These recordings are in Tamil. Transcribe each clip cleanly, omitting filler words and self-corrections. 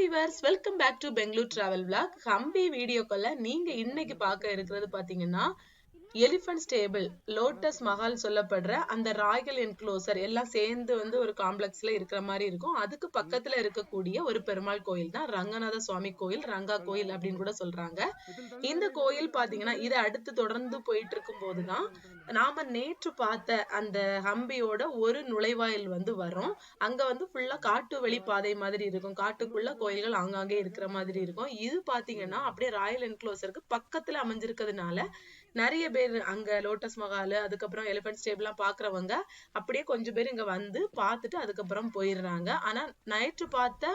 Viewers, welcome back to Bangalore travel vlog. Hampi வீடியோக்குள்ள நீங்க இன்னைக்கு பார்க்க இருக்கிறது பாத்தீங்கன்னா எலிஃபண்ட் ஸ்டேபிள், லோட்டஸ் மஹால் சொல்லப்படுற அந்த ராயல் என்க்ளோசர் எல்லாம் சேர்ந்து ஒரு காம்ப்ளெக்ஸ்ல இருக்கிற மாதிரி இருக்கும். அதுக்கு பக்கத்துல இருக்கக்கூடிய ஒரு பெருமாள் கோயில் தான் ரங்கநாத சுவாமி கோயில், ரங்கா கோயில் அப்படின்னு கூட சொல்றாங்க. இந்த கோயில் பாத்தீங்கன்னா இதை அடுத்து தொடர்ந்து போயிட்டு இருக்கும் போதுதான் நாம நேற்று பார்த்த அந்த ஹம்பியோட ஒரு நுழைவாயில் வரும். அங்க ஃபுல்லா காட்டு வழி பாதை மாதிரி இருக்கும். காட்டுக்குள்ள கோயில்கள் ஆங்காங்கே இருக்கிற மாதிரி இருக்கும். இது பாத்தீங்கன்னா அப்படியே ராயல் என்க்ளோசருக்கு பக்கத்துல அமைஞ்சிருக்கிறதுனால நிறைய பேர் அங்க லோட்டஸ் மஹால், அதுக்கப்புறம் எலிபென்ட் ஸ்டேபிள் எல்லாம் பாக்குறவங்க அப்படியே கொஞ்சம் பேர் இங்க வந்து பார்த்துட்டு அதுக்கப்புறம் போயிடுறாங்க. ஆனா நைட்டு பார்த்த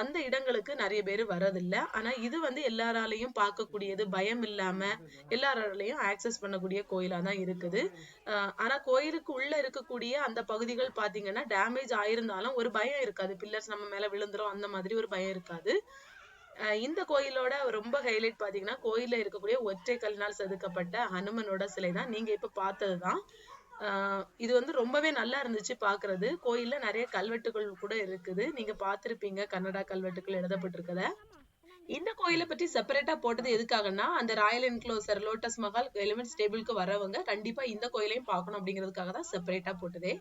அந்த இடங்களுக்கு நிறைய பேர் வரதில்லை. ஆனா இது எல்லாராலையும் பார்க்கக்கூடியது, பயம் இல்லாம எல்லாராலையும் ஆக்சஸ் பண்ணக்கூடிய கோயிலா தான் இருக்குது. ஆனா கோயிலுக்கு உள்ள இருக்கக்கூடிய அந்த பகுதிகள் பாத்தீங்கன்னா டேமேஜ் ஆயிருந்தாலும் ஒரு பயம் இருக்காது. பில்லர்ஸ் நம்ம மேல விழுந்துரும் அந்த மாதிரி ஒரு பயம் இருக்காது. இந்த கோயிலோட ரொம்ப ஹைலைட் பாத்தீங்கன்னா கோயில்ல இருக்கக்கூடிய ஒற்றை கல்லினால் செதுக்கப்பட்ட ஹனுமனோட சிலை தான் நீங்க இப்ப பார்த்ததுதான். இது ரொம்பவே நல்லா இருந்துச்சு பாக்குறது. கோயில்ல நிறைய கல்வெட்டுகள் கூட இருக்குது. நீங்க பார்த்திருப்பீங்க கன்னடா கல்வெட்டுகள் எழுதப்பட்டிருக்கத. இந்த கோயிலை பற்றி செப்பரேட்டா போட்டது எதுக்காகன்னா, அந்த royal enclosure, lotus Mahal, elephant ஸ்டேபிளுக்கு வரவங்க கண்டிப்பா இந்த கோயிலையும் பார்க்கணும் அப்படிங்கிறதுக்காக தான் செப்பரேட்டா போட்டதே.